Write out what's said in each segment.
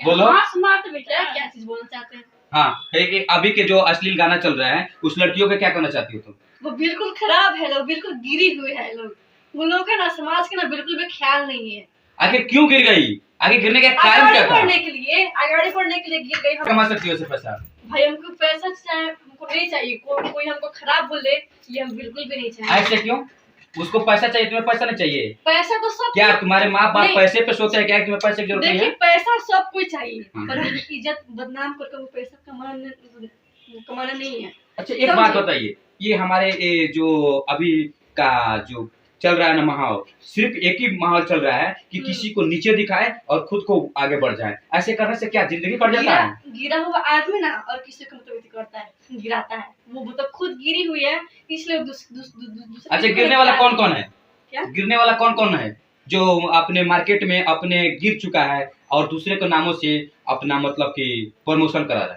बोलो। हाँ स्मार्ट बेटा, क्या चीज बोलना चाहते हैं? हाँ, अभी के जो अश्लील गाना चल रहा है उस लड़कियों पे क्या कहना चाहती हो तुम? वो बिल्कुल खराब है लोग, बिल्कुल गिरी हुई है लोग। वो लोग का ना समाज के ना बिल्कुल भी ख्याल नहीं है। आखिर क्यों गिर गई? आगे गिरने का कारण क्या था? आगे बढ़ने के लिए गिर गई। कमा सकती हो पैसा? भाई हमको पैसा चाहिए, हमको नहीं चाहिए। कोई हमको खराब बोले ये हम बिल्कुल भी नहीं चाहिए। ऐसे क्यों? उसको पैसा चाहिए, तुम्हें पैसा नहीं चाहिए? पैसा तो सब, क्या तुम्हारे माँ बाप पैसे पे सोचे हैं क्या तुम्हें पैसे की जरूरत नहीं है? पैसा सब कुछ चाहिए, पर इज्जत बदनाम करके वो पैसा कमाना नहीं है। अच्छा एक बात बताइए, ये हमारे जो अभी का जो चल रहा है ना माहौल, सिर्फ एक ही माहौल चल रहा है कि किसी को नीचे दिखाए और खुद को आगे बढ़ जाए। ऐसे करने से क्या जिंदगी बढ़ जाता है? गिरा हुआ आदमी ना और किसी को मतलब करता है, गिराता है। वो मतलब खुद गिरी हुई है इसलिए अच्छा गिरने वाला कौन कौन है? क्या गिरने वाला कौन कौन है जो अपने मार्केट में अपने गिर चुका है और दूसरे के नामों से अपना मतलब कि प्रमोशन करा रहा है?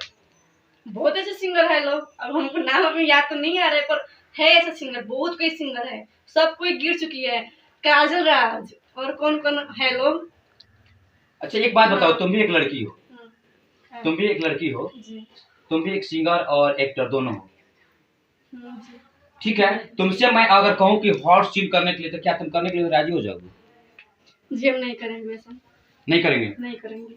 बहुत ऐसे सिंगर है लोग, अब हमको नाम अभी याद तो नहीं आ रहे, पर है ऐसा सिंगर, बहुत कोई सिंगर है, सब कोई गिर चुकी है। काजल राज और कौन कौन है लोग। अच्छा एक बात बताओ, तुम भी एक लड़की हो, तुम भी एक लड़की हो जी। तुम भी एक सिंगर और एक्टर दोनों हो, ठीक है। तुमसे मैं अगर कहूँ कि हॉट सीन करने के लिए तो क्या तुम करने के लिए राजी हो जाओगे? जी हम नहीं करेंगे वैसा। नहीं करेंगे? नहीं करेंगे।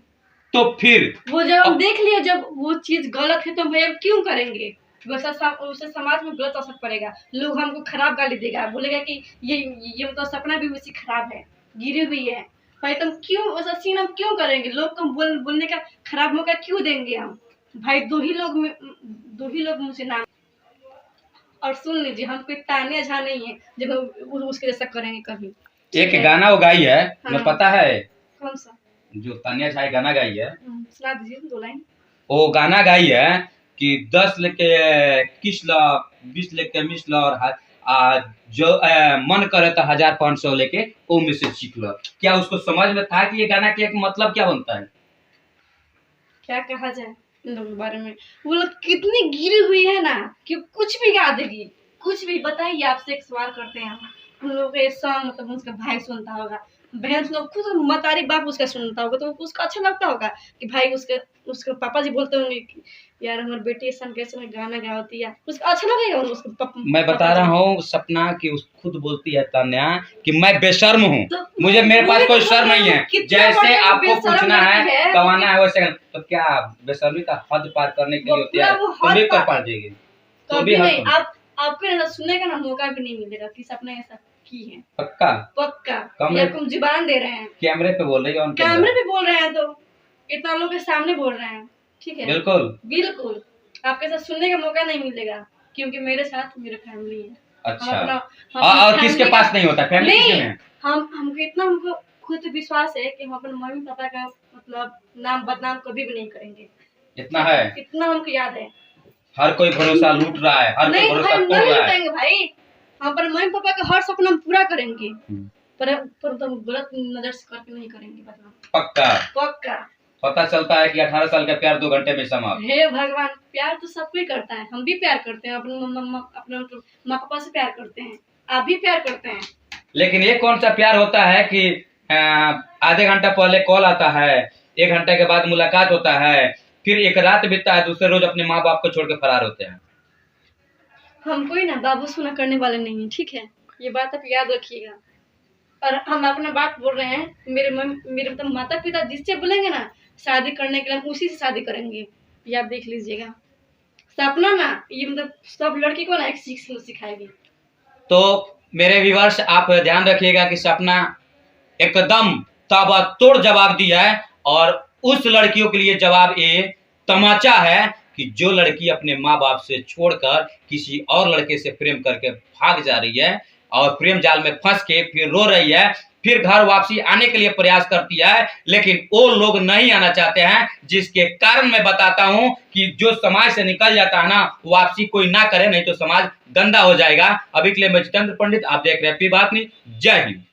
तो फिर वो जब हम देख लिए जब वो चीज गलत है तो भाई हम क्यों करेंगे? उससे समाज में गलत असर पड़ेगा, लोग हमको खराब गाली देगा, बोलेगा कि ये मतलब सपना भी उसी खराब है, गिरी हुई है। भाई तुम क्यों वैसा सीन हम क्यों करेंगे? लोग को बोलने का खराब मौका क्यों देंगे हम? भाई दो ही लोग मुझे नाम। और सुन लीजिए, हम कोई तानिया झा नहीं है जब उसके जैसा करेंगे कभी। एक गाना वो गाई है, हाँ। पता है कौन सा? जो तानिया झा गाना गाई है, सुना दीजिए 2 लाइन। वो गाना गाई है कि 10 लेके किस ला, 20 लेके मिस ला और जो मन करे तो 1500 लेके वो में से सीख लो। क्या उसको समझ में था कि ये गाना के एक मतलब क्या बनता है? क्या कहा जाए इन लोगों के बारे में? वो लोग कितनी गिरी हुई है ना कि कुछ भी गा देगी, कुछ भी। बताइए, आपसे एक सवाल करते हैं हम लोग के सॉन्ग मतलब उसका भाई सुनता होगा, बहन लोग खुद मतारी बाप उसका सुनता होगा, तो उसको अच्छा लगता होगा कि भाई उसके पापा जी बोलते होंगे कि यार हमारी बेटी ऐसा कैसे गाना गाती है, उसको अच्छा लगेगा उसको। मैं बता रहा हूँ सपना कि खुद बोलती है तान्या कि मैं बेशर्म हूँ, तो मुझे मेरे पास कोई शर्म नहीं है। जैसे आपको पूछना है कमाना है वैसे, तो क्या बेशर्मी का हद पार करने के लिए होती है? तुम भी कर पा देगी, तुम भी नहीं। आपको सुनने का ना मौका भी नहीं मिलेगा कि सपना ऐसा की है। पक्का पक्का तुम जुबान दे रहे हैं, कैमरे पे बोल रही है, कैमरे पे बोल रहे हैं, तो इतना लोग के सामने बोल रहे हैं, ठीक है? बिल्कुल बिल्कुल आपके साथ सुनने का मौका नहीं मिलेगा क्योंकि मेरे साथ मेरा फैमिली है। अच्छा और किसके पास नहीं होता फैमिली? नहीं, हमको खुद विश्वास है कि हम अपने मम्मी पापा का मतलब नाम बदनाम कभी भी नहीं करेंगे। इतना है, इतना हमको याद है। हर कोई भरोसा लूट रहा है, हर कोई भरोसा तोड़ रहा है। भाई हम अपने मम्मी पापा का हर सपना पूरा करेंगे, पर तुम गलत नजर से करके नहीं करेंगे बदनाम। पक्का पक्का। पता चलता है कि 18 साल का प्यार 2 घंटे में समाप्त। हे भगवान, प्यार तो सब कोई करता है, हम भी प्यार करते हैं, अपने माँ पापा से प्यार करते हैं, आप भी प्यार करते हैं। लेकिन ये कौन सा प्यार होता है कि आधे घंटा पहले कॉल आता है, 1 घंटे के बाद मुलाकात होता है, फिर एक रात बीतता है, दूसरे रोज अपने माँ बाप को छोड़ के फरार होते हैं। हम कोई ना बाबू सुना करने वाले नहीं है, ठीक है? ये बात आप याद रखिएगा। और हम अपना बात बोल रहे हैं, मेरे मतलब माता पिता जिससे बोलेंगे ना शादी करने के लिए, हम उसी से शादी करेंगे। ये आप देख लीजिएगा। सपना ना ये मतलब सब लड़की को ना एक सीख सिखाएगी। तो मेरे व्यूअर्स आप ध्यान रखिएगा कि सपना एकदम ताबड़तोड़ जवाब दिया है, और उस लड़कियों के लिए जवाब ये तमाचा है कि जो लड़की अपने माँ बाप से छोड़कर किसी और लड़के से प्रेम करके भाग जा रही है और प्रेम जाल में फंस के फिर रो रही है, फिर घर वापसी आने के लिए प्रयास करती है, लेकिन वो लोग नहीं आना चाहते हैं, जिसके कारण मैं बताता हूं कि जो समाज से निकल जाता है ना, वापसी कोई ना करे, नहीं तो समाज गंदा हो जाएगा। अभी के लिए मैं जितेंद्र पंडित, आप देख रहे हैं पी बात नहीं। जय हिंद।